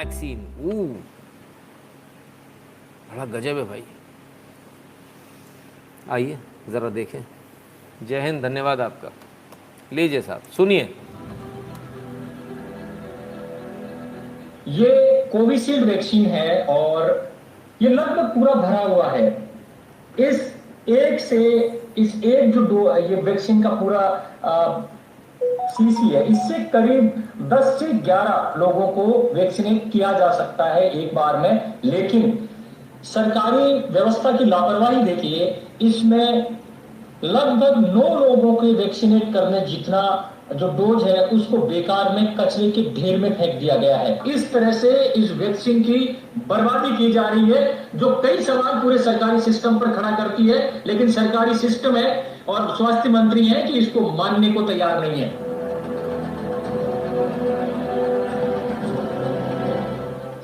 Vaccine. बड़ा गजब है भाई। आइए ज़रा देखें। जय हिंद, धन्यवाद आपका। लीजिए साहब सुनिए। ये कोविशील्ड वैक्सीन है और ये लगभग पूरा भरा हुआ है। इस एक से इस एक जो दो ये वैक्सीन का पूरा सीसी है, इससे करीब 10 से 11 लोगों को वैक्सीनेट किया जा सकता है एक बार में। लेकिन सरकारी व्यवस्था की लापरवाही देखिए, इसमें लगभग 9 लोगों के वैक्सीनेट करने जितना जो डोज है उसको बेकार में कचरे के ढेर में फेंक दिया गया है। इस तरह से इस वैक्सीन की बर्बादी की जा रही है, जो कई सवाल पूरे सरकारी सिस्टम पर खड़ा करती है। लेकिन सरकारी सिस्टम है और स्वास्थ्य मंत्री है कि इसको मानने को तैयार नहीं है।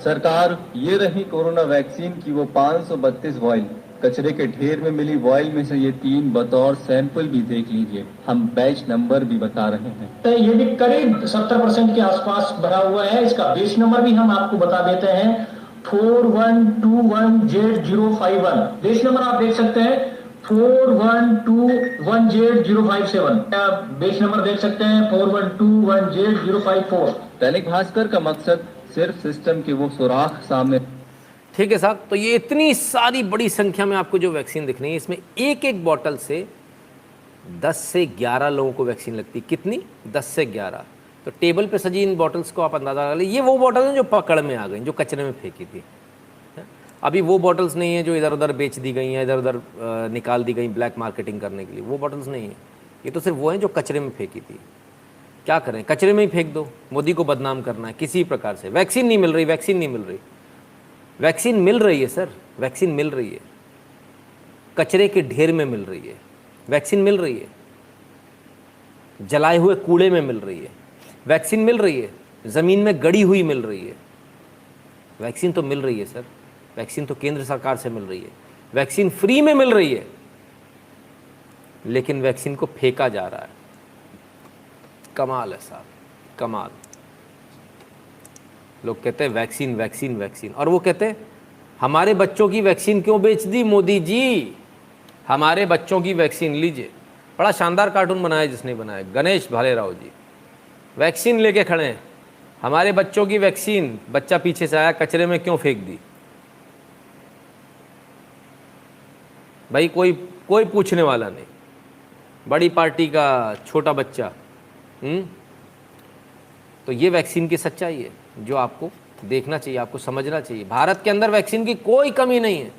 सरकार, ये रही कोरोना वैक्सीन की वो 532 वॉइल। कचरे के ढेर में मिली वॉइल में से ये 3 बतौर सैंपल भी देख लीजिए। हम बैच नंबर भी बता रहे हैं। तो ये भी करीब 70% के आसपास भरा हुआ है। इसका बेस नंबर भी हम आपको बता देते हैं, 4121Z051। बेस नंबर आप देख सकते हैं 4121Z057। बेस नंबर देख सकते हैं 4121Z054। दैनिक भास्कर का मकसद सिर्फ सिस्टम के वो सुराख सामने। ठीक है साहब, तो ये इतनी सारी बड़ी संख्या में आपको जो वैक्सीन दिख रही है, इसमें एक एक बॉटल से 10 से 11 लोगों को वैक्सीन लगती है। कितनी? 10 से 11। तो टेबल पे सजी इन बॉटल्स को आप अंदाज़ा लगा लीजिए। ये वो बॉटल हैं जो पकड़ में आ गई, जो कचरे में फेंकी थी। अभी वो बॉटल्स नहीं है जो इधर उधर बेच दी गई हैं, इधर उधर निकाल दी गई ब्लैक मार्केटिंग करने के लिए। वो बॉटल्स नहीं है, ये तो सिर्फ वो हैं जो कचरे में फेंकी थी। क्या करें, कचरे में ही फेंक दो। मोदी को बदनाम करना है किसी प्रकार से। वैक्सीन नहीं मिल रही, वैक्सीन नहीं मिल रही। वैक्सीन मिल रही है सर, वैक्सीन मिल रही है, कचरे के ढेर में मिल रही है। वैक्सीन मिल रही है, जलाए हुए कूड़े में मिल रही है। वैक्सीन मिल रही है, ज़मीन में गड़ी हुई मिल रही है। वैक्सीन तो मिल रही है सर, वैक्सीन तो केंद्र सरकार से मिल रही है, वैक्सीन फ्री में मिल रही है। लेकिन वैक्सीन को फेंका जा रहा है। कमाल है साहब, कमाल। लोग कहते हैं वैक्सीन वैक्सीन वैक्सीन, और वो कहते हैं हमारे बच्चों की वैक्सीन क्यों बेच दी मोदी जी, हमारे बच्चों की वैक्सीन लीजिए। बड़ा शानदार कार्टून बनाया जिसने बनाया, गणेश भालेराव जी। वैक्सीन लेके खड़े हैं, हमारे बच्चों की वैक्सीन। बच्चा पीछे से आया, कचरे में क्यों फेंक दी भाई? कोई पूछने वाला नहीं। बड़ी पार्टी का छोटा बच्चा। तो ये वैक्सीन की सच्चाई है जो आपको देखना चाहिए, आपको समझना चाहिए। भारत के अंदर वैक्सीन की कोई कमी नहीं है।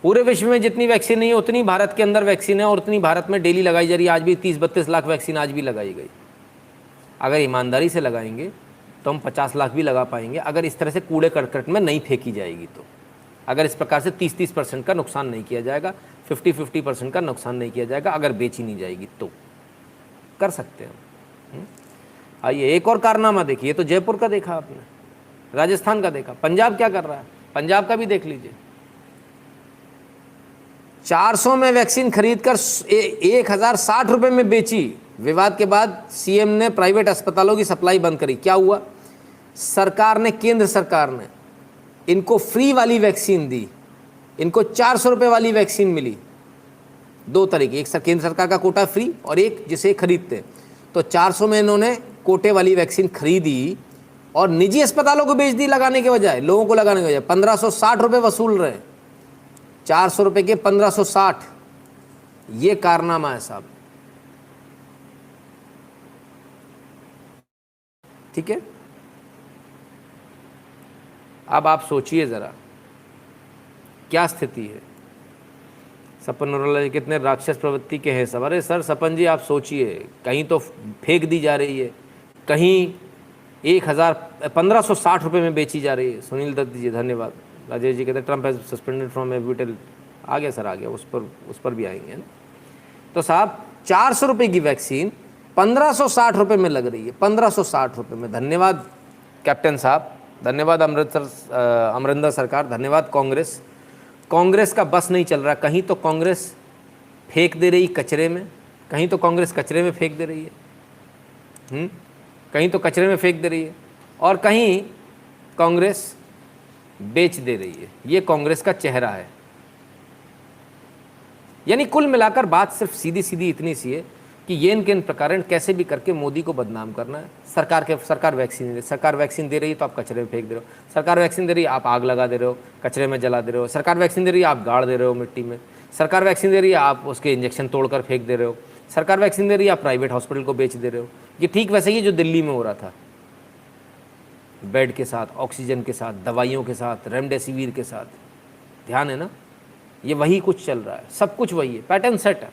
पूरे विश्व में जितनी वैक्सीन नहीं है उतनी भारत के अंदर वैक्सीन है, और उतनी भारत में डेली लगाई जा रही है। आज भी 30-32 लाख वैक्सीन आज भी लगाई गई। अगर ईमानदारी से लगाएंगे तो हम 50 लाख भी लगा पाएंगे, अगर इस तरह से कूड़े करकट में नहीं फेंकी जाएगी तो। अगर इस प्रकार से 30-30% का नुकसान नहीं किया जाएगा, 50-50% का नुकसान नहीं किया जाएगा, अगर बेची नहीं जाएगी तो कर सकते हैं। आइए एक और कारनामा देखिए। तो जयपुर का देखा आपने, राजस्थान का देखा, पंजाब क्या कर रहा है, पंजाब का भी देख लीजिए। 400 में वैक्सीन खरीदकर 1060 रुपये में बेची। विवाद के बाद सीएम ने प्राइवेट अस्पतालों की सप्लाई बंद करी। क्या हुआ? सरकार ने, केंद्र सरकार ने इनको फ्री वाली वैक्सीन दी। इनको 400 रुपये वाली वैक्सीन मिली। 2 तरीके, एक केंद्र सरकार का कोटा फ्री और एक जिसे खरीदते। तो 400 में इन्होंने कोटे वाली वैक्सीन खरीदी और निजी अस्पतालों को बेच दी लगाने के बजाय, लोगों को लगाने के बजाय। 1560 रुपये वसूल रहे, 400 रुपये के 1560। ये कारनामा है साहब, ठीक है। अब आप सोचिए ज़रा क्या स्थिति है। सपन नरोला जी कितने राक्षस प्रवृत्ति के हैं सब। अरे सर सपन जी आप सोचिए, कहीं तो फेंक दी जा रही है, कहीं 1560 रुपये में बेची जा रही है। सुनील दत्त जी धन्यवाद। राजेश जी कहते हैं ट्रम्प हैज सस्पेंडेड फ्रॉम एविटल। आ गया सर, आ गया, उस पर भी आएंगे ना। तो साहब 400 रुपये की वैक्सीन 1560 रुपये में लग रही है, 1560 रुपये में। धन्यवाद कैप्टन साहब, धन्यवाद अमरिंदर सरकार, धन्यवाद कांग्रेस। कांग्रेस का बस नहीं चल रहा। कहीं तो कांग्रेस फेंक दे रही कचरे में, कहीं तो कांग्रेस कचरे में फेंक दे रही है, कहीं तो कचरे में फेंक दे रही है, और कहीं कांग्रेस बेच दे रही है। ये कांग्रेस का चेहरा है। यानी कुल मिलाकर बात सिर्फ सीधी सीधी इतनी सी है कि ये इनके प्रकार कैसे भी करके मोदी को बदनाम करना है। सरकार वैक्सीन दे रही है तो आप कचरे में फेंक दे रहे हो। सरकार वैक्सीन दे रही है, आप आग लगा दे रहे हो, कचरे में जला दे रहे हो। सरकार वैक्सीन दे रही है, आप गाड़ दे रहे हो मिट्टी में। सरकार वैक्सीन दे रही है, आप उसके इंजेक्शन तोड़कर फेंक दे रहे हो। सरकार वैक्सीन दे रही है, आप प्राइवेट हॉस्पिटल को बेच दे रहे हो। ये ठीक वैसे ही जो दिल्ली में हो रहा था, बेड के साथ, ऑक्सीजन के साथ, दवाइयों के साथ, रेमडेसिविर के साथ। ध्यान है ना, ये वही कुछ चल रहा है, सब कुछ वही है, पैटर्न सेट है।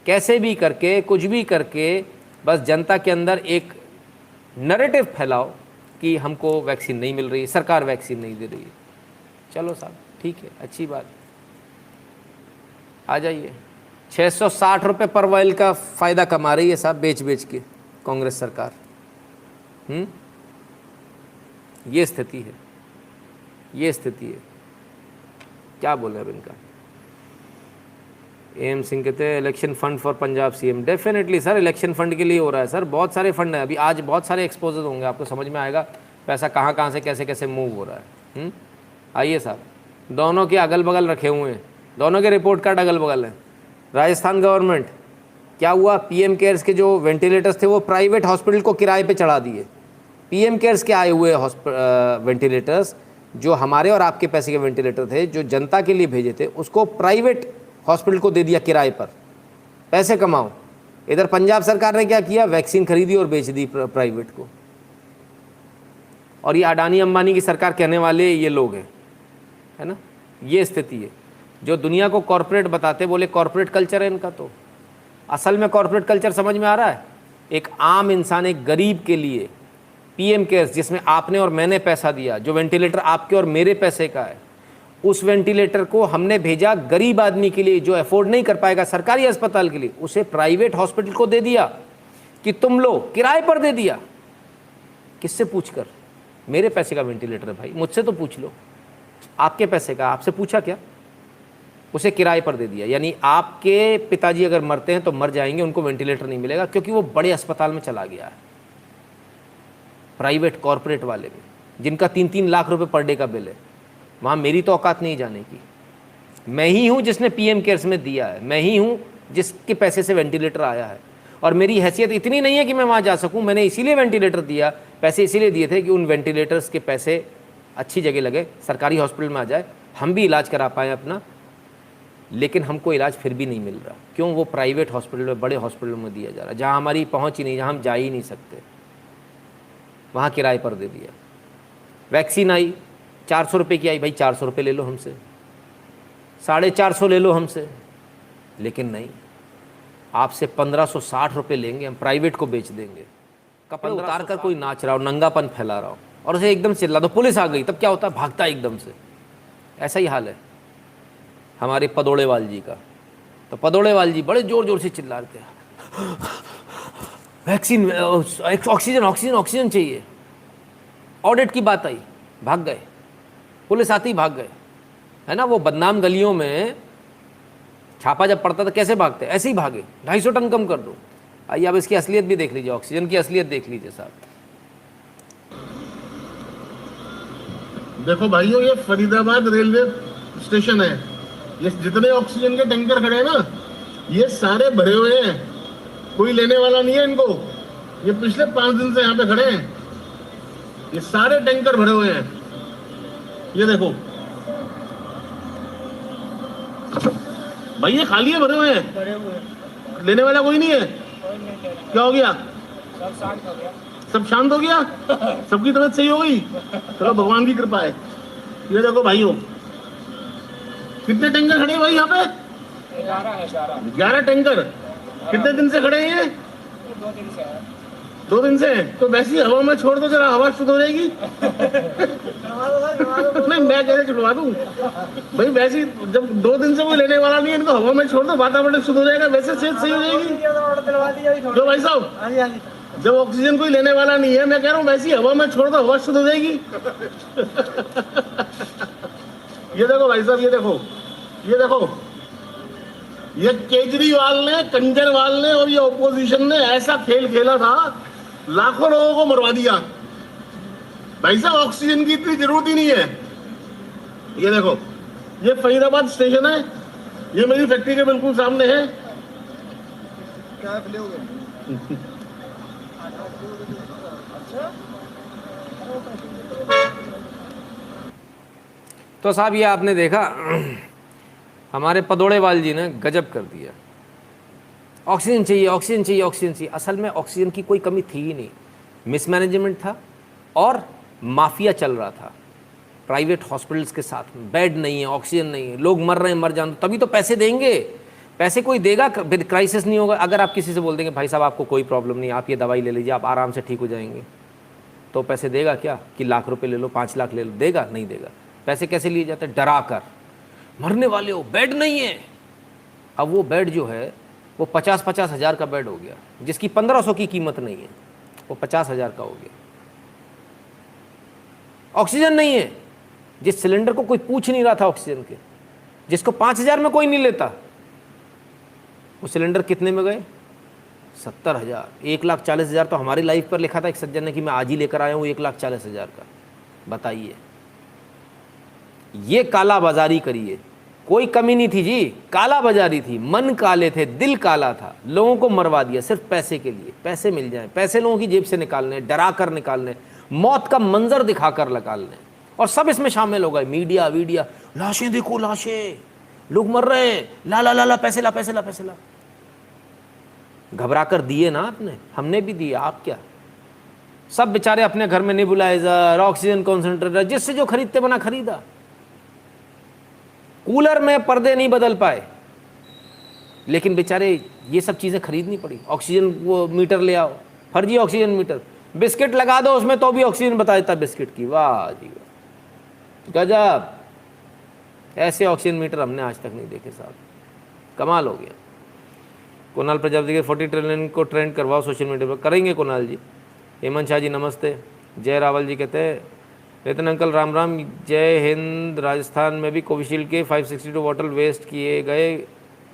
कैसे भी करके, कुछ भी करके बस जनता के अंदर एक नैरेटिव फैलाओ कि हमको वैक्सीन नहीं मिल रही, सरकार वैक्सीन नहीं दे रही है। चलो साहब ठीक है, अच्छी बात, आ जाइए। 660 रुपये पर वायल का फ़ायदा कमा रही है साहब बेच बेच के कांग्रेस सरकार। ये स्थिति है, ये स्थिति है। क्या बोले अब इनका। एम सिंह कहते हैं election fund for Punjab CM. Definitely sir, election fund के लिए हो रहा है सर। बहुत सारे फंड हैं, अभी आज बहुत सारे एक्सपोजर होंगे, आपको समझ में आएगा पैसा कहाँ कहाँ से कैसे कैसे मूव हो रहा है। आइए साहब, दोनों के अगल बगल रखे हुए हैं, दोनों के रिपोर्ट कार्ड अगल बगल हैं। राजस्थान गवर्नमेंट क्या हुआ, पीएम केयर्स के जो वेंटिलेटर्स थे वो प्राइवेट हॉस्पिटल को किराए पे चढ़ा दिए। पीएम केयर्स के आए हुए वेंटिलेटर्स जो हमारे और आपके पैसे के वेंटिलेटर थे, जो जनता के लिए भेजे थे, उसको प्राइवेट हॉस्पिटल को दे दिया किराए पर, पैसे कमाओ। इधर पंजाब सरकार ने क्या किया, वैक्सीन खरीदी और बेच दी प्राइवेट को। और ये अडानी अंबानी की सरकार कहने वाले ये लोग हैं, है ना। ये स्थिति है। जो दुनिया को कॉर्पोरेट बताते, बोले कॉर्पोरेट कल्चर है इनका, तो असल में कॉर्पोरेट कल्चर समझ में आ रहा है। एक आम इंसान, एक गरीब के लिए पीएम केयर्स, जिसमें आपने और मैंने पैसा दिया, जो वेंटिलेटर आपके और मेरे पैसे का है, उस वेंटिलेटर को हमने भेजा गरीब आदमी के लिए जो अफोर्ड नहीं कर पाएगा सरकारी अस्पताल के लिए, उसे प्राइवेट हॉस्पिटल को दे दिया कि तुम लो, किराए पर दे दिया। किससे पूछकर? मेरे पैसे का वेंटिलेटर है भाई, मुझसे तो पूछ लो। आपके पैसे का, आपसे पूछा क्या? उसे किराए पर दे दिया। यानी आपके पिताजी अगर मरते हैं तो मर जाएंगे, उनको वेंटिलेटर नहीं मिलेगा क्योंकि वो बड़े अस्पताल में चला गया है, प्राइवेट कॉर्पोरेट वाले में, जिनका 3-3 लाख रुपए पर डे का बिल है। वहाँ मेरी तो औकात नहीं जाने की। मैं ही हूँ जिसने पीएम केयर्स में दिया है, मैं ही हूँ जिसके पैसे से वेंटिलेटर आया है। और मेरी हैसियत इतनी नहीं है कि मैं वहाँ जा सकूँ। मैंने इसीलिए वेंटिलेटर दिया, पैसे इसीलिए दिए थे कि उन वेंटिलेटर्स के पैसे अच्छी जगह लगे, सरकारी हॉस्पिटल में आ जाए, हम भी इलाज करा पाएँ अपना। लेकिन हमको इलाज फिर भी नहीं मिल रहा। क्यों? वो प्राइवेट हॉस्पिटल में, बड़े हॉस्पिटल में दिया जा रहा है, जहाँ हमारी पहुँच ही नहीं, जहाँ हम जा ही नहीं सकते, वहाँ किराए पर दे दिया। वैक्सीन आई 400 रुपये की आई, भाई 400 रुपये ले लो हमसे, 450 ले लो हमसे, लेकिन नहीं, आपसे 1560 रुपये लेंगे, हम प्राइवेट को बेच देंगे। कपड़े उतार कर कोई नाच रहा हो, नंगापन फैला रहा हो और उसे एकदम चिल्ला दो, पुलिस आ गई, तब क्या होता है? भागता है एकदम से। ऐसा ही हाल है हमारे पदोड़ेवाल जी का। तो पदोड़ेवाल जी बड़े जोर जोर से चिल्ला रहे थे, वैक्सीन, ऑक्सीजन ऑक्सीजन ऑक्सीजन चाहिए। ऑडिट की बात आई, भाग गए, पुलिस आती भाग गए, है ना। वो बदनाम गलियों में छापा जब पड़ता था कैसे भागते? ऐसे ही भागे, 250 टन कम कर दो। आइए अब इसकी असलियत भी देख लीजिए, ऑक्सीजन की असलियत देख लीजिए साहब। देखो भाइयों, ये फरीदाबाद रेलवे स्टेशन है, ये जितने ऑक्सीजन के टैंकर खड़े हैं ना, ये सारे भरे हुए हैं, कोई लेने वाला नहीं है इनको। ये पिछले 5 दिन से यहाँ पे खड़े हैं, ये सारे टैंकर भरे हुए हैं। ये देखो भाई, ये खाली है, भरे हुए हैं, लेने वाला कोई नहीं है। क्या हो गया? सब शांत हो गया, सबकी तबीयत सही हो गई। चलो भगवान की कृपा है। ये देखो भाइयों, कितने टैंकर खड़े हैं भाई यहाँ पे? 11 टैंकर। कितने दिन से खड़े हैं? 2 दिन से। तो वैसी हवा में छोड़ दो, जरा हवा शुद्ध हो जाएगी। नहीं, मैं कैसे छुड़वा दूं भाई? वैसी जब 2 दिन से कोई लेने वाला नहीं है, इनको हवा में छोड़ दो, वातावरण शुद्ध हो जाएगा, वैसे सेहत सही हो जाएगी। जो भाई साहब, जब ऑक्सीजन कोई लेने वाला नहीं है, मैं कह रहा हूँ वैसी हवा में छोड़ दो, हवा शुद्ध हो जाएगी। ये देखो भाई साहब, ये देखो, ये देखो, ये केजरीवाल ने, कंजरवाल ने और ये ऑपोजिशन ने ऐसा खेल खेला था, लाखों लोगों को मरवा दिया। भाई साहब ऑक्सीजन की इतनी जरूरत ही नहीं है। ये देखो, ये फरीदाबाद स्टेशन है, ये मेरी फैक्ट्री के बिल्कुल सामने है। क्या प्ले हो गया? तो साहब ये आपने देखा, हमारे पदोड़ेवाल जी ने गजब कर दिया। ऑक्सीजन चाहिए, ऑक्सीजन चाहिए, ऑक्सीजन चाहिए। असल में ऑक्सीजन की कोई कमी थी ही नहीं, मिसमैनेजमेंट था और माफिया चल रहा था प्राइवेट हॉस्पिटल्स के साथ में। बेड नहीं है, ऑक्सीजन नहीं है, लोग मर रहे हैं, मर जान, तभी तो पैसे देंगे। पैसे कोई देगा, क्राइसिस नहीं होगा। अगर आप किसी से बोल देंगे भाई साहब आपको कोई प्रॉब्लम नहीं, आप ये दवाई ले लीजिए, आप आराम से ठीक हो जाएंगे, तो पैसे देगा क्या? कि लाख रुपए ले लो, 5 लाख ले लो, देगा? नहीं देगा। पैसे कैसे लिए जाते हैं? डरा कर, मरने वाले हो, बेड नहीं है। अब वो बेड जो है वो 50-50 हज़ार का बेड हो गया, जिसकी 1500 की कीमत नहीं है, वो 50 हज़ार का हो गया। ऑक्सीजन नहीं है, जिस सिलेंडर को कोई पूछ नहीं रहा था ऑक्सीजन के, जिसको 5000 में कोई नहीं लेता, वो सिलेंडर कितने में गए? 70,000। 1,40,000 तो हमारी लाइफ पर लिखा था एक सज्जन ने कि मैं आज ही लेकर आया हूँ 1,40,000 का। बताइए, ये काला बाजारी करिए। कोई कमी नहीं थी जी, काला बाजारी थी, मन काले थे, दिल काला था, लोगों को मरवा दिया सिर्फ पैसे के लिए। पैसे मिल जाए, पैसे लोगों की जेब से निकालने, डरा कर निकालने, मौत का मंजर दिखाकर निकालने, और सब इसमें शामिल हो गए। मीडिया वीडिया, लाशें देखो, लाशें, लोग मर रहे हैं, ला ला ला ला, पैसे ला, पैसे ला, पैसे ला। घबरा कर दिए ना आपने, हमने भी दिए, आप क्या। सब बेचारे अपने घर में नेबुलाइजर, ऑक्सीजन कॉन्सेंट्रेटर, जिससे जो खरीदते बना खरीदा। कूलर में पर्दे नहीं बदल पाए, लेकिन बेचारे ये सब चीज़ें खरीदनी पड़ी। ऑक्सीजन वो मीटर ले आओ, फर्जी ऑक्सीजन मीटर, बिस्किट लगा दो उसमें तो भी ऑक्सीजन बता देता बिस्किट की। वाह जी वाह, गजब। ऐसे ऑक्सीजन मीटर हमने आज तक नहीं देखे साहब, कमाल हो गया। कुणाल प्रजापति के 40 ट्रिलियन को ट्रेंड करवाओ सोशल मीडिया पर। करेंगे कुणाल जी। हेमंत शाह जी नमस्ते। जय रावल जी कहते हैं नितिन अंकल राम राम, जय हिंद। राजस्थान में भी कोविशील्ड के 562 बॉटल वेस्ट किए गए,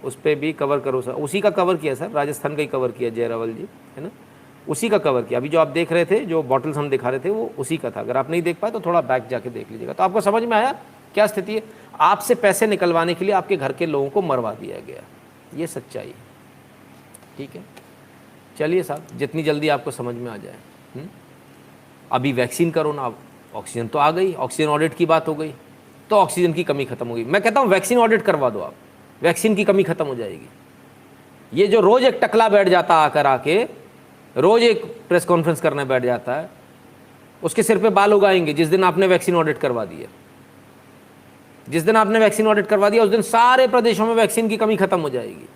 उस पर भी कवर करो सर। उसी का कवर किया सर, राजस्थान का ही कवर किया जय रावल जी, है ना, उसी का कवर किया। अभी जो आप देख रहे थे, जो बॉटल्स हम दिखा रहे थे, वो उसी का था। अगर आप नहीं देख पाए तो थोड़ा बैक जाके देख लीजिएगा, तो आपको समझ में आया क्या स्थिति है। आपसे पैसे निकलवाने के लिए आपके घर के लोगों को मरवा दिया गया, ये सच्चाई है। ठीक है, चलिए साहब, जितनी जल्दी आपको समझ में आ जाए। अभी वैक्सीन करो ना, ऑक्सीजन तो आ गई, ऑक्सीजन ऑडिट की बात हो गई, तो ऑक्सीजन की कमी खत्म होगी। मैं कहता हूँ वैक्सीन ऑडिट करवा दो आप, वैक्सीन की कमी खत्म हो जाएगी। ये जो रोज एक टकला बैठ जाता आकर आके, रोज एक प्रेस कॉन्फ्रेंस करने बैठ जाता है, उसके सिर पे बाल उगाएंगे जिस दिन आपने वैक्सीन ऑडिट करवा दिया। जिस दिन आपने वैक्सीन ऑडिट करवा दिया, उस दिन सारे प्रदेशों में वैक्सीन की कमी खत्म हो जाएगी।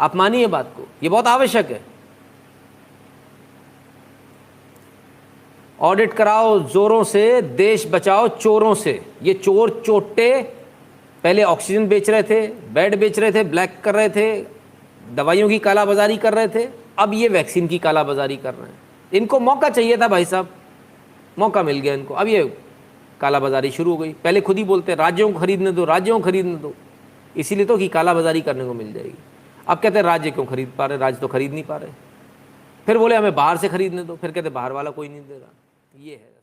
आप मानिए बात को, ये बहुत आवश्यक है। ऑडिट कराओ जोरों से, देश बचाओ चोरों से। ये चोर चोटे पहले ऑक्सीजन बेच रहे थे, बेड बेच रहे थे, ब्लैक कर रहे थे, दवाइयों की कालाबाजारी कर रहे थे, अब ये वैक्सीन की कालाबाजारी कर रहे हैं। इनको मौका चाहिए था भाई साहब, मौका मिल गया इनको, अब ये कालाबाजारी शुरू हो गई। पहले खुद ही बोलते राज्यों को खरीदने दो, राज्यों को खरीदने दो, इसीलिए तो कि कालाबाजारी करने को मिल जाएगी। अब कहते हैं राज्य क्यों खरीद पा रहे, राज्य तो खरीद नहीं पा रहे। फिर बोले हमें बाहर से खरीदने दो, फिर कहते बाहर वाला कोई नहीं दे रहा। ये है।